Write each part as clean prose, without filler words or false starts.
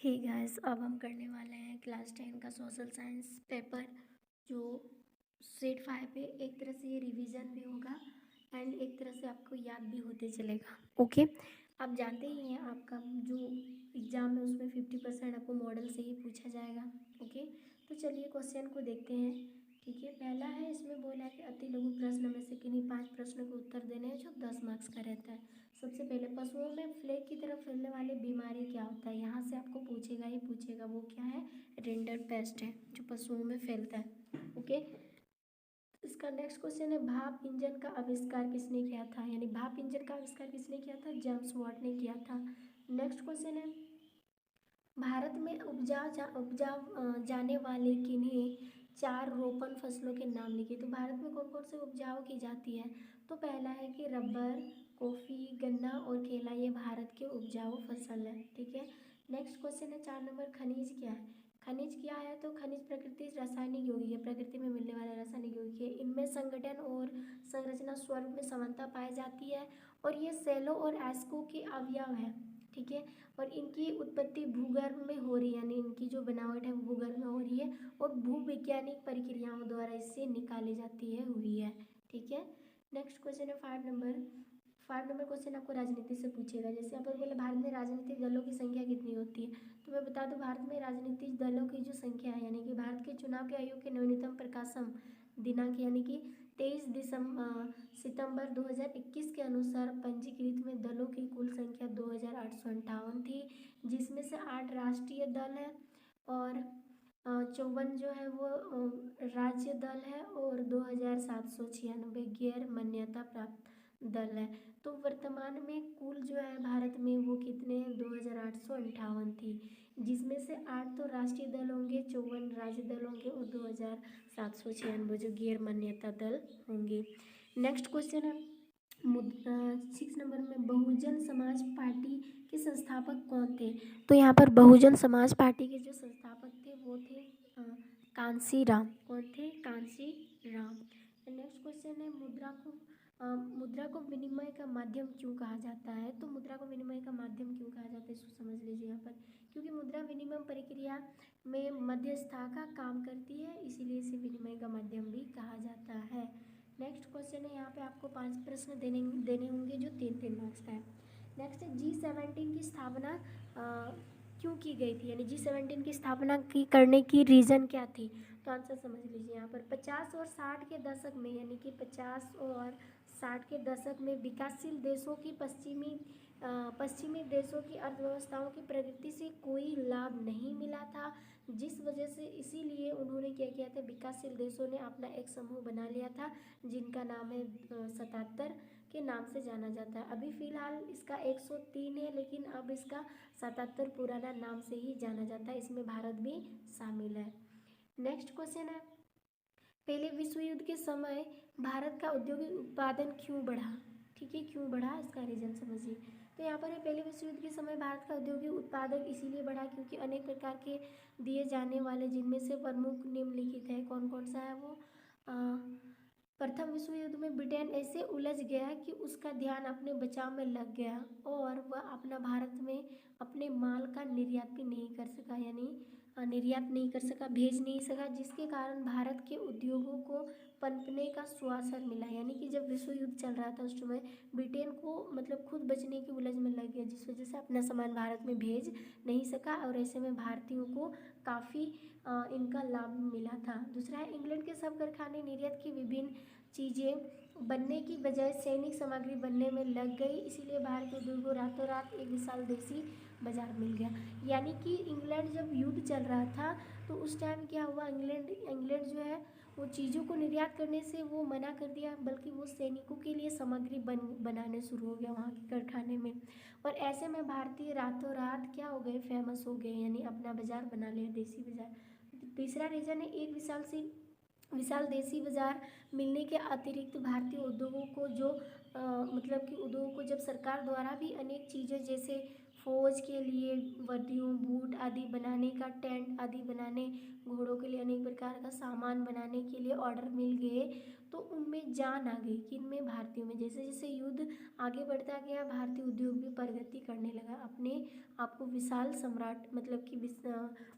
Hey guys, अब हम करने वाले हैं क्लास 10 का सोशल साइंस पेपर जो सेट 5 पे एक तरह से ये रिवीजन भी होगा एंड एक तरह से आपको याद भी होते चलेगा। ओके, आप जानते ही हैं आपका जो एग्ज़ाम है उसमें 50% आपको मॉडल से ही पूछा जाएगा। ओके, तो चलिए क्वेश्चन को देखते हैं। ठीक है, पहला है, इसमें बोला है कि अति लघु प्रश्न में से किन्हीं 5 प्रश्नों के उत्तर देने हैं जो 10 मार्क्स का रहता है। सबसे पहले, पशुओं में फ्लेग की तरफ फैलने वाली बीमारी क्या होता है? यहाँ से आपको पूछेगा ही पूछेगा, वो क्या है? रिंडरपेस्ट है जो पशुओं में फैलता है। ओके, इसका नेक्स्ट क्वेश्चन है, भाप इंजन का आविष्कार किसने किया था? यानी भाप इंजन का आविष्कार किसने किया था? जेम्स वाट ने किया था। नेक्स्ट क्वेश्चन है, भारत में जाने वाले किन्हीं 4 रोपण फसलों के नाम लिखिए। तो भारत में कौन कौन से उपजाऊ की जाती है? तो पहला है कि रबर, कॉफ़ी, गन्ना और केला, ये भारत के उपजाऊ फसल है। ठीक है, नेक्स्ट क्वेश्चन है 4 नंबर, खनिज क्या है? खनिज क्या है? तो खनिज प्रकृति रासायनिक यौगिक है, प्रकृति में मिलने वाला रासायनिक यौगिक है। इनमें संगठन और संरचना स्वरूप में समानता पाई जाती है और ये सेलों और एस्को के अवयव है। ठीक है, और इनकी उत्पत्ति भूगर्भ में हो रही है, यानी इनकी जो बनावट है वो भूगर्भ में हो रही है और भूवैज्ञानिक प्रक्रियाओं द्वारा इससे निकाली जाती है, हुई है। ठीक है, नेक्स्ट क्वेश्चन है 5 नंबर क्वेश्चन आपको राजनीति से पूछेगा। जैसे यहाँ पर बोले भारत में राजनीतिक दलों की संख्या कितनी होती है? तो मैं बता दूं, भारत में राजनीतिक दलों की जो संख्या है, यानी कि भारत के चुनाव के आयोग के नवीनतम प्रकाशन दिनांक यानी कि 23 सितंबर 2021 के अनुसार पंजीकृत में दलों की कुल संख्या 2858 थी, जिसमें से 8 राष्ट्रीय दल है और 54 जो है वो राज्य दल है और 2796 गैर मान्यता प्राप्त दल है। तो वर्तमान में कुल जो है भारत में वो कितने हैं? 2858 थी, जिसमें से 8 तो राष्ट्रीय दल होंगे, 54 राज्य दल होंगे और 2796 जो गैर मान्यता दल होंगे। नेक्स्ट क्वेश्चन है 6 नंबर में, बहुजन समाज पार्टी के संस्थापक कौन थे? तो यहाँ पर बहुजन समाज पार्टी के जो संस्थापक थे वो थे कांसी राम। कौन थे? कांसी राम। नेक्स्ट क्वेश्चन है, मुद्रा को विनिमय का माध्यम क्यों कहा जाता है? तो मुद्रा को विनिमय का माध्यम क्यों कहा जाता है इसको समझ लीजिए यहाँ पर, क्योंकि मुद्रा विनिमय प्रक्रिया में मध्यस्थता का काम करती है, इसीलिए इसे विनिमय का माध्यम भी कहा जाता है। नेक्स्ट क्वेश्चन है, यहाँ पे आपको 5 प्रश्न देने होंगे जो 3-3 मार्क्स का है। नेक्स्ट है, G17 की स्थापना क्यों की गई थी? यानी G17 की स्थापना करने की रीज़न क्या थी? तो आंसर समझ लीजिए यहाँ पर, 50 और 60 के दशक में, यानी कि 50 और 60 के दशक में विकासशील देशों की पश्चिमी देशों की अर्थव्यवस्थाओं की प्रगति से कोई लाभ नहीं मिला था, जिस वजह से इसीलिए उन्होंने क्या किया था, विकासशील देशों ने अपना एक समूह बना लिया था जिनका नाम है 77 के नाम से जाना जाता है। अभी फ़िलहाल इसका 103 है, लेकिन अब इसका 77 पुराना नाम से ही जाना जाता है, इसमें भारत भी शामिल है। नेक्स्ट क्वेश्चन है, पहले विश्व युद्ध के समय भारत का औद्योगिक उत्पादन क्यों बढ़ा? ठीक है, क्यों बढ़ा इसका रीज़न समझिए। तो यहाँ पर है, पहले विश्व युद्ध के समय भारत का औद्योगिक उत्पादन इसीलिए बढ़ा क्योंकि अनेक प्रकार के दिए जाने वाले, जिनमें से प्रमुख निम्नलिखित है, कौन कौन सा है वो? प्रथम विश्व युद्ध में ब्रिटेन ऐसे उलझ गया कि उसका ध्यान अपने बचाव में लग गया और वह अपना भारत में अपने माल का निर्यात भी नहीं कर सका, यानी निर्यात नहीं कर सका, भेज नहीं सका, जिसके कारण भारत के उद्योगों को पनपने का सुअवसर मिला। यानी कि जब विश्व युद्ध चल रहा था उस समय ब्रिटेन को मतलब खुद बचने की उलझ में लग गया, जिस वजह से अपना सामान भारत में भेज नहीं सका और ऐसे में भारतीयों को काफ़ी इनका लाभ मिला था। दूसरा है, इंग्लैंड के सब कारखाने निर्यात की विभिन्न चीज़ें बनने की बजाय सैनिक सामग्री बनने में लग गई, इसीलिए भारतीय उद्योग को रातों रात एक विशाल देशी बाजार मिल गया। यानी कि इंग्लैंड जब युद्ध चल रहा था तो उस टाइम क्या हुआ, इंग्लैंड जो है वो चीज़ों को निर्यात करने से वो मना कर दिया, बल्कि वो सैनिकों के लिए सामग्री बनाने शुरू हो गया वहाँ के कारखाने में, और ऐसे में भारतीय रातों रात क्या हो गए, फेमस हो गए, यानी अपना बाजार बना लिया, देसी बाजार। तीसरा रीज़न है, एक विशाल देसी बाजार मिलने के अतिरिक्त भारतीय उद्योगों को मतलब कि उद्योगों को जब सरकार द्वारा भी अनेक चीज़ें जैसे फौज के लिए वर्दियों, बूट आदि बनाने का, टेंट आदि बनाने, घोड़ों के लिए अनेक प्रकार का सामान बनाने के लिए ऑर्डर मिल गए। तो उनमें जान आ गई, किनमें, भारतीयों में। जैसे जैसे युद्ध आगे बढ़ता गया, भारतीय उद्योग भी प्रगति करने लगा, अपने आपको विशाल सम्राट मतलब कि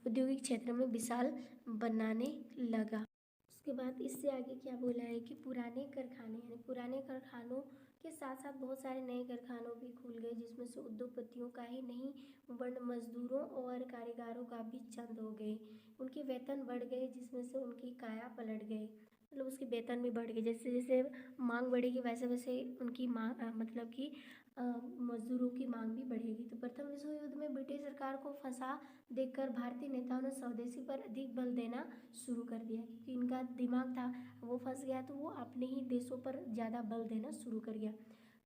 औद्योगिक क्षेत्र में विशाल बनाने लगा। उसके बाद इससे आगे क्या बोला है कि पुराने कारखाने, यानी पुराने कारखानों के साथ साथ बहुत सारे नए कारखानों भी खुल गए, जिसमें से उद्योगपतियों का ही नहीं वर्ण मजदूरों और कारीगरों का भी चंद हो गए। उनके वेतन बढ़ गए, जिसमें से उनकी काया पलट गई, मतलब उसके वेतन भी बढ़ गए। जैसे जैसे मांग बढ़ेगी वैसे वैसे उनकी मांग मतलब कि मजदूरों की मांग भी बढ़ेगी। तो प्रथम विश्व युद्ध में ब्रिटिश सरकार को फंसा देखकर भारतीय नेताओं ने स्वदेशी पर अधिक बल देना शुरू कर दिया, क्योंकि इनका दिमाग था वो फंस गया, तो वो अपने ही देशों पर ज़्यादा बल देना शुरू कर गया।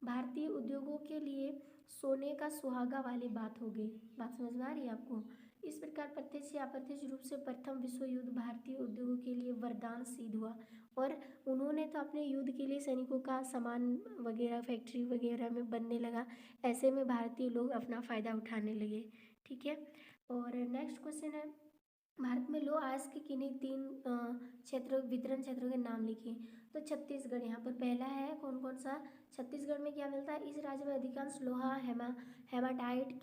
भारतीय उद्योगों के लिए सोने का सुहागा वाली बात हो गई। बात समझ में आ रही है आपको? इस प्रकार प्रत्यक्ष या अप्रत्यक्ष रूप से प्रथम विश्व युद्ध भारतीय उद्योगों के लिए वरदान सिद्ध हुआ। और उन्होंने तो अपने युद्ध के लिए सैनिकों का सामान वगैरह फैक्ट्री वगैरह में बनने लगा, ऐसे में भारतीय लोग अपना फ़ायदा उठाने लगे। ठीक है, और नेक्स्ट क्वेश्चन है, भारत में लौह अयस्क के किन्हीं 3 क्षेत्र वितरण क्षेत्रों के नाम लिखिए। तो छत्तीसगढ़ यहाँ पर पहला है, कौन कौन सा? छत्तीसगढ़ में क्या मिलता है? इस राज्य में अधिकांश लोहा हेमाटाइट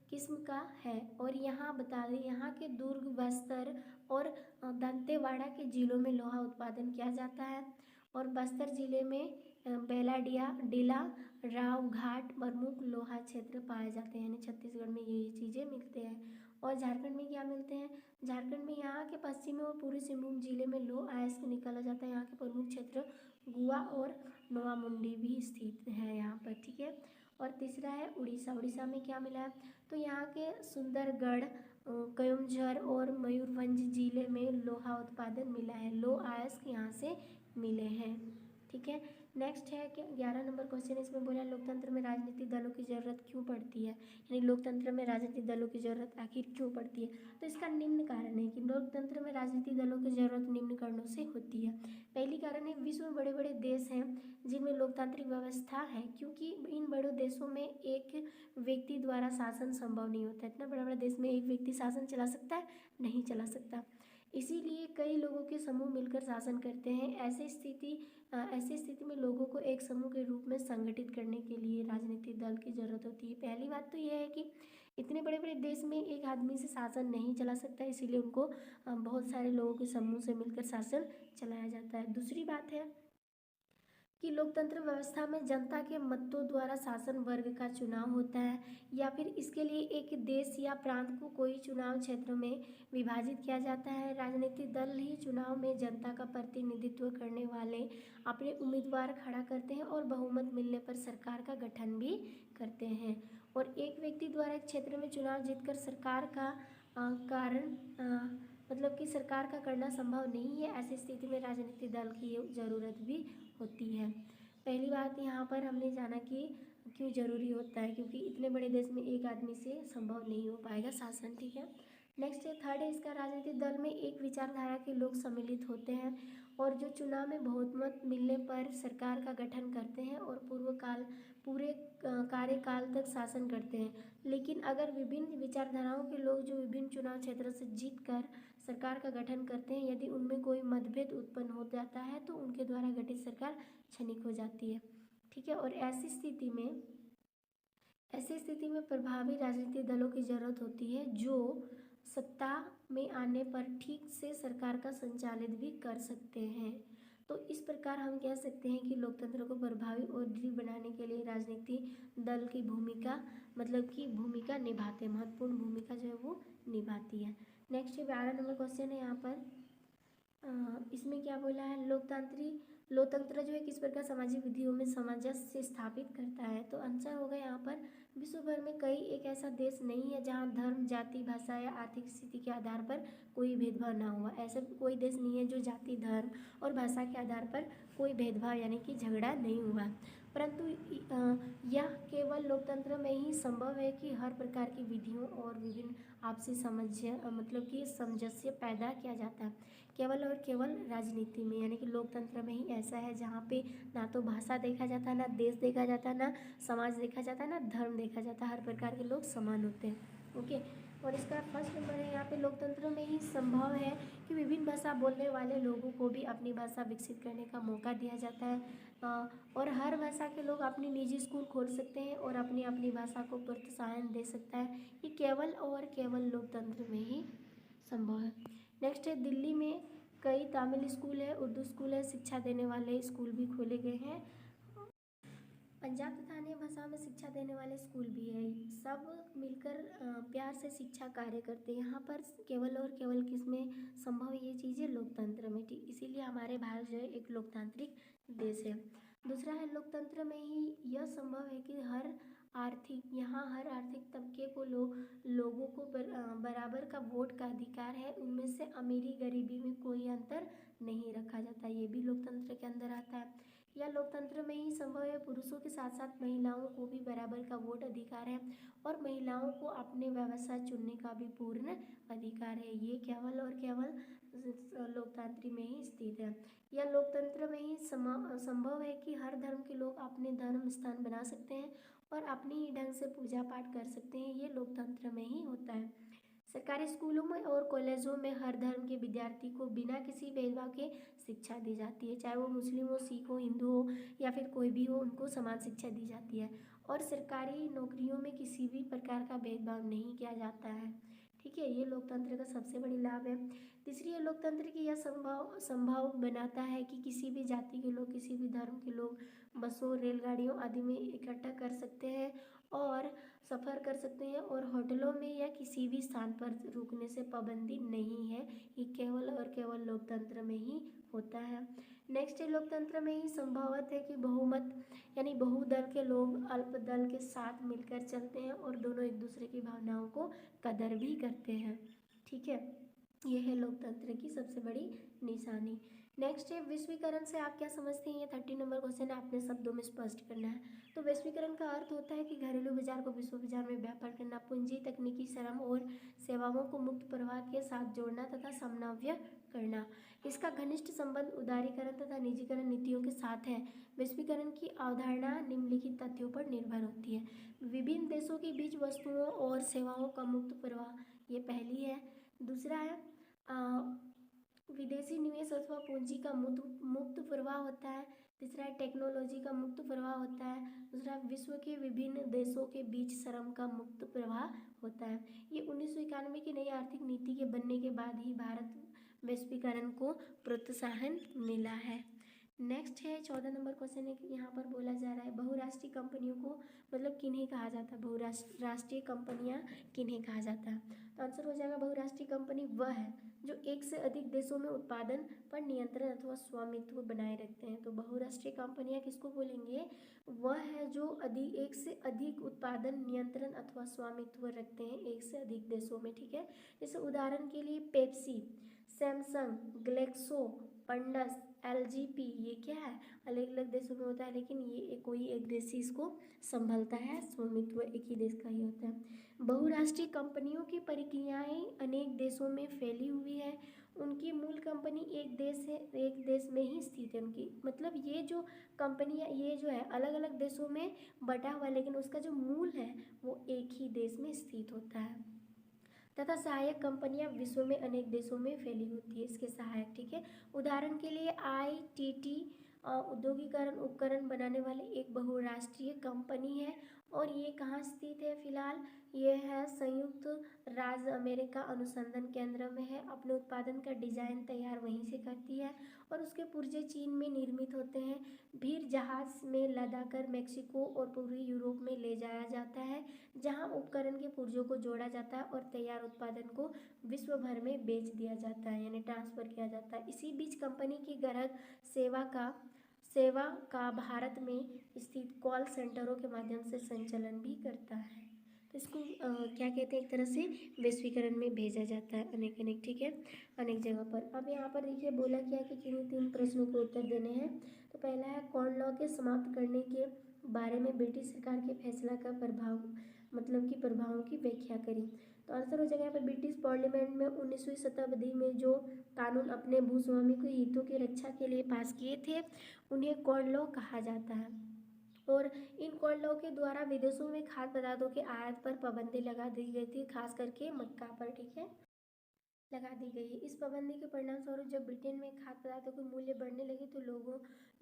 किस्म का है। और यहाँ बता दें, यहाँ के दुर्ग, बस्तर और दंतेवाड़ा के जिलों में लोहा उत्पादन किया जाता है। और बस्तर जिले में बेलाडीला रावघाट प्रमुख लोहा क्षेत्र पाए जाते हैं, यानी छत्तीसगढ़ में ये चीज़ें मिलते हैं। और झारखंड में क्या मिलते हैं? झारखंड में यहाँ के पश्चिमी और पूर्वी सिंहभूम जिले में लौह अयस्क निकाला जाता है। यहाँ के प्रमुख क्षेत्र गुआ और नोआमुंडी भी स्थित है यहाँ पर। ठीक है, और तीसरा है उड़ीसा। उड़ीसा में क्या मिला है? तो यहाँ के सुंदरगढ़, कयमझर और मयूरभंज जिले में लोहा उत्पादन मिला है, लौह अयस्क यहाँ से मिले हैं। ठीक है, नेक्स्ट है कि 11 नंबर क्वेश्चन, इसमें बोला लोकतंत्र में राजनीतिक दलों की ज़रूरत क्यों पड़ती है, यानी लोकतंत्र में राजनीतिक दलों की ज़रूरत आखिर क्यों पड़ती है। तो इसका निम्न कारण है कि लोकतंत्र में राजनीतिक दलों की ज़रूरत निम्न कारणों से होती है। पहली कारण है, विश्व में बड़े बड़े देश हैं जिनमें लोकतांत्रिक व्यवस्था है, क्योंकि इन बड़े देशों में एक व्यक्ति द्वारा शासन संभव नहीं होता। इतना बड़ा बड़ा देश में एक व्यक्ति शासन चला सकता है? नहीं चला सकता। इसीलिए कई लोगों के समूह मिलकर शासन करते हैं। ऐसी स्थिति में लोगों को एक समूह के रूप में संगठित करने के लिए राजनीतिक दल की ज़रूरत होती है। पहली बात तो यह है कि इतने बड़े बड़े देश में एक आदमी से शासन नहीं चला सकता, इसीलिए उनको बहुत सारे लोगों के समूह से मिलकर शासन चलाया जाता है। दूसरी बात है कि लोकतंत्र व्यवस्था में जनता के मतों द्वारा शासन वर्ग का चुनाव होता है, या फिर इसके लिए एक देश या प्रांत को कोई चुनाव क्षेत्र में विभाजित किया जाता है। राजनीतिक दल ही चुनाव में जनता का प्रतिनिधित्व करने वाले अपने उम्मीदवार खड़ा करते हैं और बहुमत मिलने पर सरकार का गठन भी करते हैं। और एक व्यक्ति द्वारा एक क्षेत्र में चुनाव जीतकर सरकार का मतलब कि सरकार का करना संभव नहीं है। ऐसी स्थिति में राजनीतिक दल की ज़रूरत भी होती है। पहली बात यहाँ पर हमने जाना कि क्यों ज़रूरी होता है, क्योंकि इतने बड़े देश में एक आदमी से संभव नहीं हो पाएगा शासन। ठीक है, नेक्स्ट है, थर्ड है इसका, राजनीतिक दल में एक विचारधारा के लोग सम्मिलित होते हैं और जो चुनाव में बहुमत मिलने पर सरकार का गठन करते हैं और पूरे कार्यकाल तक शासन करते हैं। लेकिन अगर विभिन्न विचारधाराओं के लोग जो विभिन्न चुनाव क्षेत्रों से जीत कर सरकार का गठन करते हैं, यदि उनमें कोई मतभेद उत्पन्न हो जाता है तो उनके द्वारा गठित सरकार क्षणिक हो जाती है। ठीक है, और ऐसी स्थिति में प्रभावी राजनीतिक दलों की ज़रूरत होती है जो सत्ता में आने पर ठीक से सरकार का संचालित भी कर सकते हैं। तो इस प्रकार हम कह सकते हैं कि लोकतंत्र को प्रभावी और दृढ़ बनाने के लिए राजनीतिक दल की भूमिका भूमिका निभाते, महत्वपूर्ण भूमिका जो है वो निभाती है। नेक्स्ट 12 नंबर क्वेश्चन है यहाँ पर, इसमें क्या बोला है, लोकतंत्र जो है किस प्रकार सामाजिक विधियों में सामंजस्य स्थापित करता है। तो आंसर होगा यहाँ पर, विश्व भर में एक ऐसा देश नहीं है जहाँ धर्म, जाति, भाषा या आर्थिक स्थिति के आधार पर कोई भेदभाव ना हुआ। ऐसा कोई देश नहीं है जो जाति, धर्म और भाषा के आधार पर कोई भेदभाव यानी कि झगड़ा नहीं हुआ। परंतु यह केवल लोकतंत्र में ही संभव है कि हर प्रकार की विधियों और विभिन्न आपसी मतलब कि सामंजस्य पैदा किया जाता है केवल और केवल राजनीति में, यानी कि लोकतंत्र में ही ऐसा है जहाँ पे ना तो भाषा देखा जाता है, ना देश देखा जाता है, ना समाज देखा जाता है, ना धर्म देखा जाता है, हर प्रकार के लोग समान होते हैं। ओके, और इसका फर्स्ट नंबर है यहाँ पे लोकतंत्र में ही संभव है कि विभिन्न भाषा बोलने वाले लोगों को भी अपनी भाषा विकसित करने का मौका दिया जाता है और हर भाषा के लोग अपनी निजी स्कूल खोल सकते हैं और अपनी अपनी भाषा को प्रोत्साहन दे सकता है। ये केवल और केवल लोकतंत्र में ही संभव है। नेक्स्ट है दिल्ली में कई तमिल स्कूल है, उर्दू स्कूल है, शिक्षा देने वाले स्कूल भी खोले गए हैं। पंजाब तथा अन्य भाषाओं में शिक्षा देने वाले स्कूल भी है। सब मिलकर प्यार से शिक्षा कार्य करते हैं। यहाँ पर केवल और केवल किसमें संभव ये चीज़ें लोकतंत्र में, ठीक, इसीलिए हमारे भारत जो है एक लोकतांत्रिक देश है। दूसरा है लोकतंत्र में ही यह संभव है कि हर आर्थिक तबके को लोगों को बराबर का वोट का अधिकार है। उनमें से अमीरी गरीबी में कोई अंतर नहीं रखा जाता, ये भी लोकतंत्र के अंदर आता है। यह लोकतंत्र में ही संभव है पुरुषों के साथ साथ महिलाओं को भी बराबर का वोट अधिकार है और महिलाओं को अपने व्यवसाय चुनने का भी पूर्ण अधिकार है। ये केवल और केवल लोकतंत्र में ही स्थित है। यह लोकतंत्र में ही संभव है कि हर धर्म के लोग अपने धर्म स्थान बना सकते हैं और अपने ही ढंग से पूजा पाठ कर सकते हैं। ये लोकतंत्र में ही होता है। सरकारी स्कूलों में और कॉलेजों में हर धर्म के विद्यार्थी को बिना किसी भेदभाव के शिक्षा दी जाती है, चाहे वो मुस्लिम हो, सिख हो, हिंदू हो या फिर कोई भी हो, उनको समान शिक्षा दी जाती है और सरकारी नौकरियों में किसी भी प्रकार का भेदभाव नहीं किया जाता है। ठीक है, ये लोकतंत्र का सबसे बड़ी लाभ है। तीसरी है लोकतंत्र की यह संभव बनाता है कि किसी भी जाति के लोग, किसी भी धर्म के लोग बसों, रेलगाड़ियों आदि में इकट्ठा कर सकते हैं और सफ़र कर सकते हैं और होटलों में या किसी भी स्थान पर रुकने से पाबंदी नहीं है। ये केवल और केवल लोकतंत्र में ही होता है। नेक्स्ट है लोकतंत्र में ही संभवत है कि बहुमत यानी बहुदल के लोग अल्प दल के साथ मिलकर चलते हैं और दोनों एक दूसरे की भावनाओं को कदर भी करते हैं। ठीक है, ये है लोकतंत्र की सबसे बड़ी निशानी। नेक्स्ट है विश्वीकरण से आप क्या समझते हैं, ये 30 नंबर क्वेश्चन है, आपने शब्दों में स्पष्ट करना है। तो वैश्वीकरण का अर्थ होता है कि घरेलू बाजार को विश्व बाजार में व्यापार करना, पूंजी, तकनीकी, श्रम और सेवाओं को मुक्त प्रवाह के साथ जोड़ना तथा समन्वय करना। इसका घनिष्ठ संबंध उदारीकरण तथा निजीकरण नीतियों के साथ है। वैश्वीकरण की अवधारणा निम्नलिखित तथ्यों पर निर्भर होती है। विभिन्न देशों के बीच वस्तुओं और सेवाओं का मुक्त प्रवाह, ये पहली है। दूसरा है विदेशी निवेश अथवा पूंजी का मुक्त प्रवाह होता है। तीसरा है टेक्नोलॉजी का मुक्त प्रवाह होता है। दूसरा विश्व के विभिन्न देशों के बीच श्रम का मुक्त प्रवाह होता है। ये 1991 की नई आर्थिक नीति के बनने के बाद ही भारत वैश्वीकरण को प्रोत्साहन मिला है। नेक्स्ट है 14 नंबर क्वेश्चन है कि यहाँ पर बोला जा रहा है बहुराष्ट्रीय कंपनियों को मतलब किन्हें कहा जाता है, बहुराष्ट्रीय कंपनियाँ किन्हें कहा जाता है। तो आंसर हो जाएगा बहुराष्ट्रीय कंपनी वह है जो एक से अधिक देशों में उत्पादन पर नियंत्रण अथवा स्वामित्व बनाए रखते हैं। तो बहुराष्ट्रीय कंपनियां किसको बोलेंगे, वह है जो एक से अधिक उत्पादन, नियंत्रण अथवा स्वामित्व रखते हैं एक से अधिक देशों में। ठीक है, जैसे उदाहरण के लिए पेप्सी, सैमसंग, ग्लेक्सो, पंडस, एलजीपी, ये क्या है अलग अलग देशों में होता है, लेकिन ये कोई एक देश ही इसको संभलता है, स्वामित्व एक ही देश का ही होता है। बहुराष्ट्रीय कंपनियों की प्रक्रियाएं अनेक देशों में फैली हुई है। उनकी मूल कंपनी एक देश में ही स्थित है। उनकी मतलब ये जो कंपनियां ये जो है अलग अलग देशों में बटा हुआ है, लेकिन उसका जो मूल है वो एक ही देश में स्थित होता है। तथा सहायक कंपनियां विश्व में अनेक देशों में फैली होती है इसके सहायक। ठीक है, उदाहरण के लिए ITT औद्योगिकरण उपकरण बनाने वाली एक बहुराष्ट्रीय कंपनी है और ये कहाँ स्थित है फिलहाल, ये है संयुक्त राज्य अमेरिका अनुसंधान केंद्र में है। अपने उत्पादन का डिजाइन तैयार वहीं से करती है और उसके पुर्जे चीन में निर्मित होते हैं। फिर जहाज में लदाकर मेक्सिको और पूर्वी यूरोप में ले जाया जाता है, जहां उपकरण के पुर्जों को जोड़ा जाता है और तैयार उत्पादन को विश्व भर में बेच दिया जाता है, यानी ट्रांसफर किया जाता है। इसी बीच कंपनी की ग्राहक सेवा का भारत में स्थित कॉल सेंटरों के माध्यम से संचालन भी करता है। तो इसको क्या कहते हैं, एक तरह से वैश्वीकरण में भेजा जाता है अनेक ठीक है, अनेक जगह पर। अब यहाँ पर देखिए बोला क्या है कि किन्हीं 3 प्रश्नों के उत्तर देने हैं। तो पहला है कॉर्न लॉ के समाप्त करने के बारे में ब्रिटिश सरकार के फैसला का प्रभाव मतलब कि प्रभावों की व्याख्या करी। तो आंसर हो जाएगा यहाँ पे ब्रिटिश पार्लियामेंट में 19वीं शताब्दी में जो कानून अपने भूस्वामी के हितों की रक्षा के लिए पास किए थे उन्हें कॉर्न लॉ कहा जाता है। और इन कॉर्न लॉ के द्वारा विदेशों में खाद्य पदार्थों के आयात पर पाबंदी लगा दी गई थी, खास करके मक्का पर, ठीक है, लगा दी गई है। इस पाबंदी के परिणाम स्वरूप जब ब्रिटेन में खाद्य पदार्थों के मूल्य बढ़ने लगे तो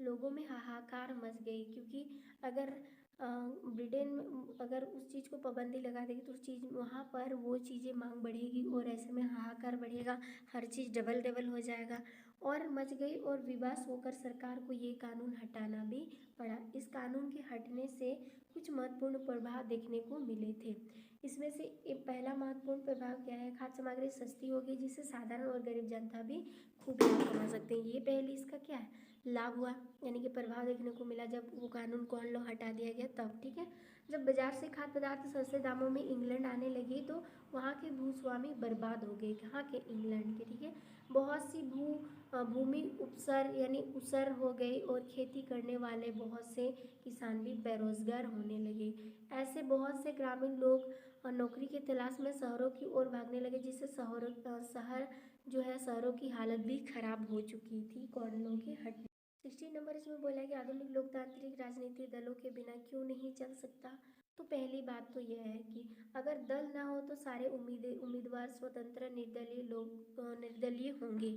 लोगों में हाहाकार मच गई, क्योंकि अगर ब्रिटेन में अगर उस चीज़ को पाबंदी लगा देगी तो उस चीज़ वहाँ पर वो चीज़ें मांग बढ़ेगी और ऐसे में हाहाकार बढ़ेगा, हर चीज़ डबल डबल हो जाएगा और मच गई और विवश होकर सरकार को ये कानून हटाना भी पड़ा। इस कानून के हटने से कुछ महत्वपूर्ण प्रभाव देखने को मिले थे। इसमें से एक पहला महत्वपूर्ण प्रभाव क्या है, खाद्य सामग्री सस्ती होगी जिससे साधारण और गरीब जनता भी खूब लाभ कमा सकते हैं। ये पहले इसका क्या है, लाभ हुआ, यानी कि प्रभाव देखने को मिला जब वो कानून कॉर्न लॉ हटा दिया गया तब, ठीक है। जब बाजार से खाद्य पदार्थ सस्ते दामों में इंग्लैंड आने लगे तो वहाँ के भूस्वामी बर्बाद हो गए, कहाँ के, इंग्लैंड के, ठीक है। बहुत सी भूमि उपसर यानी उसर हो गई और खेती करने वाले बहुत से किसान भी बेरोजगार होने लगे। ऐसे बहुत से ग्रामीण लोग नौकरी की तलाश में शहरों की ओर भागने लगे, जिससे शहर जो है शहरों की हालत भी खराब हो चुकी थी कॉर्न लॉ के हटने। 16 नंबर इसमें बोला है कि आधुनिक लोकतांत्रिक राजनीतिक दलों के बिना क्यों नहीं चल सकता। तो पहली बात तो यह है कि अगर दल ना हो तो सारे उम्मीदवार स्वतंत्र निर्दलीय होंगे,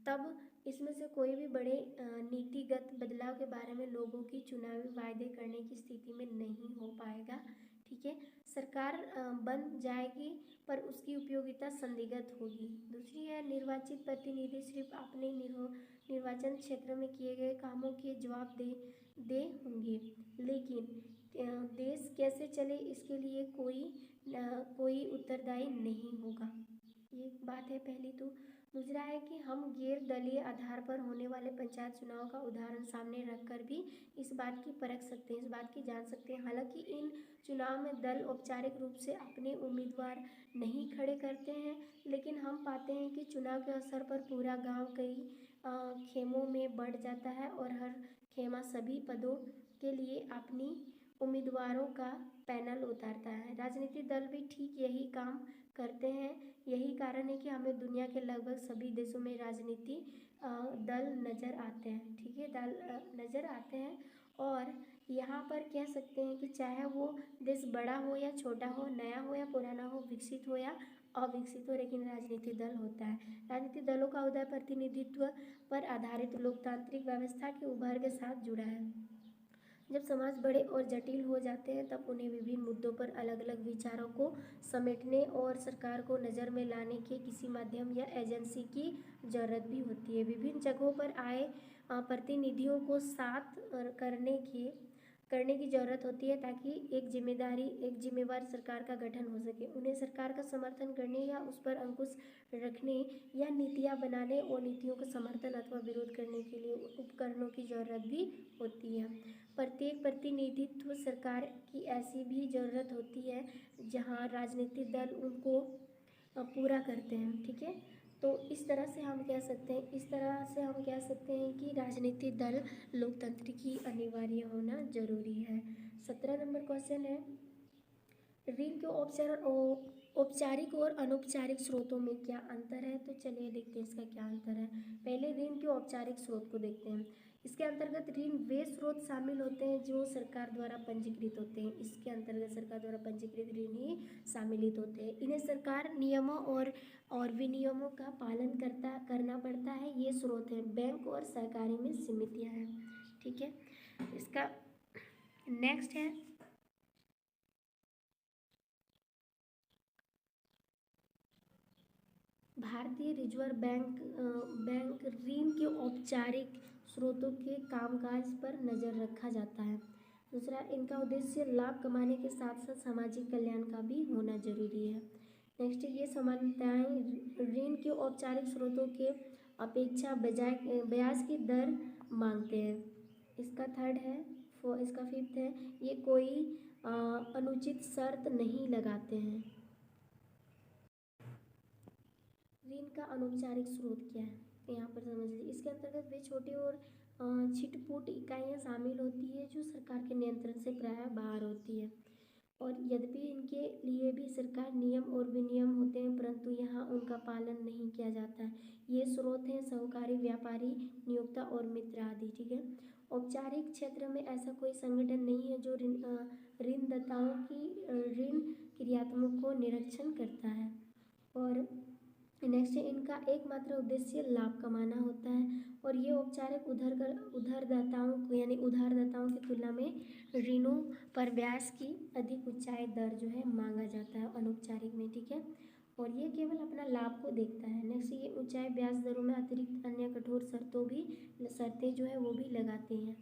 तब इसमें से कोई भी बड़े नीतिगत बदलाव के बारे में लोगों की चुनावी वायदे करने की स्थिति में नहीं हो पाएगा, ठीक है। सरकार बन जाएगी पर उसकी उपयोगिता संदिग्ध होगी। दूसरी है निर्वाचित प्रतिनिधि सिर्फ अपने निर्वाचन क्षेत्र में किए गए कामों के जवाब दे होंगे, लेकिन देश कैसे चले इसके लिए कोई उत्तरदायी नहीं होगा। ये बात है पहली। तो दूसरा है कि हम गैर दलीय आधार पर होने वाले पंचायत चुनाव का उदाहरण सामने रखकर भी इस बात की परख सकते हैं, इस बात की जान सकते हैं। हालांकि इन चुनाव में दल औपचारिक रूप से अपने उम्मीदवार नहीं खड़े करते हैं, लेकिन हम पाते हैं कि चुनाव के अवसर पर पूरा गांव कई खेमों में बढ़ जाता है और हर खेमा सभी पदों के लिए अपनी उम्मीदवारों का पैनल उतारता है। राजनीतिक दल भी ठीक यही काम करते हैं। यही कारण है कि हमें दुनिया के लगभग सभी देशों में राजनीति दल नज़र आते हैं, ठीक है, दल नज़र आते हैं। और यहाँ पर कह सकते हैं कि चाहे वो देश बड़ा हो या छोटा हो, नया हो या पुराना हो, विकसित हो या अविकसित हो, लेकिन राजनीतिक दल होता है। राजनीतिक दलों का उदय प्रतिनिधित्व पर आधारित लोकतांत्रिक व्यवस्था के उभर के साथ जुड़ा है। जब समाज बड़े और जटिल हो जाते हैं तब उन्हें विभिन्न मुद्दों पर अलग अलग विचारों को समेटने और सरकार को नज़र में लाने के किसी माध्यम या एजेंसी की ज़रूरत भी होती है। विभिन्न जगहों पर आए प्रतिनिधियों को साथ करने की ज़रूरत होती है ताकि एक जिम्मेवार सरकार का गठन हो सके। उन्हें सरकार का समर्थन करने या उस पर अंकुश रखने या नीतियाँ बनाने और नीतियों का समर्थन अथवा विरोध करने के लिए उपकरणों की ज़रूरत भी होती है। प्रत्येक प्रतिनिधित्व सरकार की ऐसी भी ज़रूरत होती है जहाँ राजनीतिक दल उनको पूरा करते हैं, ठीक है। तो इस तरह से हम कह सकते हैं कि राजनीतिक दल लोकतंत्र की अनिवार्य होना जरूरी है। 17 नंबर क्वेश्चन है, ऋण के औपचारिक और अनौपचारिक स्रोतों में क्या अंतर है। तो चलिए देखते हैं इसका क्या अंतर है। पहले ऋण के औपचारिक स्रोत को देखते हैं। इसके अंतर्गत ऋण वे स्रोत शामिल होते हैं जो सरकार द्वारा पंजीकृत होते हैं। इसके अंतर्गत सरकार द्वारा पंजीकृत ऋण ही सम्मिलित होते हैं। इन्हें सरकार नियमों और विनियमों का पालन करना पड़ता है। ये स्रोत हैं बैंक और सहकारी में समितियाँ हैं, ठीक है। इसका नेक्स्ट है भारतीय रिजर्व बैंक ऋण के औपचारिक स्रोतों के कामकाज पर नज़र रखा जाता है। दूसरा, इनका उद्देश्य लाभ कमाने के साथ साथ सामाजिक कल्याण का भी होना जरूरी है। नेक्स्ट, ये समानताएं ऋण के औपचारिक स्रोतों के अपेक्षा ब्याज की दर मांगते हैं। इसका थर्ड है, इसका फिफ्थ है, ये कोई अनुचित शर्त नहीं लगाते हैं। ऋण का अनौपचारिक स्रोत क्या है, यहाँ पर समझ लीजिए। इसके अंतर्गत वे छोटे और छिटपुट इकाइयाँ शामिल होती है जो सरकार के नियंत्रण से प्रायः बाहर होती है। और यद्यपि इनके लिए भी सरकार नियम और विनियम होते हैं, परंतु यहाँ उनका पालन नहीं किया जाता है। ये स्रोत हैं सहकारी, व्यापारी, नियोक्ता और मित्र आदि। ठीक है। औपचारिक क्षेत्र में ऐसा कोई संगठन नहीं है जो ऋणदाताओं की ऋण क्रियात्मक को निरीक्षण करता है। और नेक्स्ट है, इनका एकमात्र उद्देश्य लाभ कमाना होता है। और ये औपचारिक उधारदाताओं को यानी उधारदाताओं की तुलना में ऋणों पर ब्याज की अधिक ऊंचाई दर जो है मांगा जाता है अनौपचारिक में। ठीक है। और ये केवल अपना लाभ को देखता है। नेक्स्ट, ये ऊंचाई ब्याज दरों में अतिरिक्त अन्य कठोर शर्तें जो है वो भी लगाते हैं।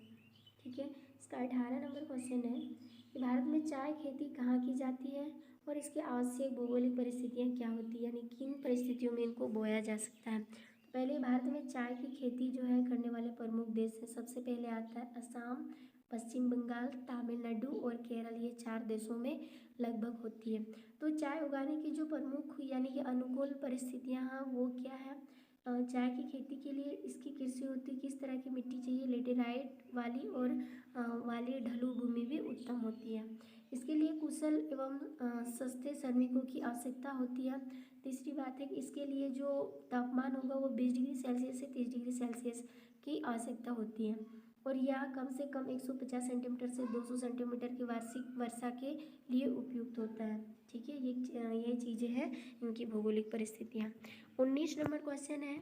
ठीक है। इसका 18 नंबर क्वेश्चन है कि भारत में चाय खेती कहाँ की जाती है और इसकी आवश्यक भौगोलिक परिस्थितियाँ क्या होती है, यानी किन परिस्थितियों में इनको बोया जा सकता है। पहले भारत में चाय की खेती जो है करने वाले प्रमुख देश है। सबसे पहले आता है असम, पश्चिम बंगाल, तमिलनाडु और केरल। ये 4 देशों में लगभग होती है। तो चाय उगाने की जो प्रमुख यानी कि अनुकूल परिस्थितियाँ हैं वो क्या है। चाय की खेती के लिए इसकी कृषि होती, किस तरह की मिट्टी चाहिए, लेटेराइट वाली और वाली ढलू भूमि भी उत्तम होती है। इसके लिए कुशल एवं सस्ते श्रमिकों की आवश्यकता होती है। तीसरी बात है कि इसके लिए जो तापमान होगा वो 20 डिग्री सेल्सियस से 30 डिग्री सेल्सियस की आवश्यकता होती है। और यह कम से कम 150 सेंटीमीटर से 200 सेंटीमीटर की वार्षिक वर्षा के लिए उपयुक्त होता है। ठीक है। ये चीज़ें हैं इनकी भौगोलिक परिस्थितियाँ। 19 नंबर क्वेश्चन है,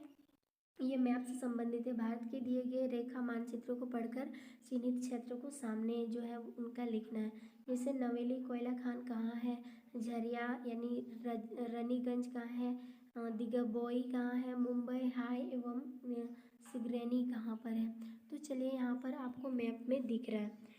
ये मैप से संबंधित है। भारत के दिए गए रेखा मानचित्रों को पढ़कर चिन्हित क्षेत्रों को सामने जो है उनका लिखना है। जैसे नवेली कोयला खान कहाँ है, झरिया यानी रानीगंज कहाँ है, दिगबोई कहाँ है, मुंबई हाई एवं सिगरेनी कहाँ पर है। तो चलिए यहाँ पर आपको मैप में दिख रहा है।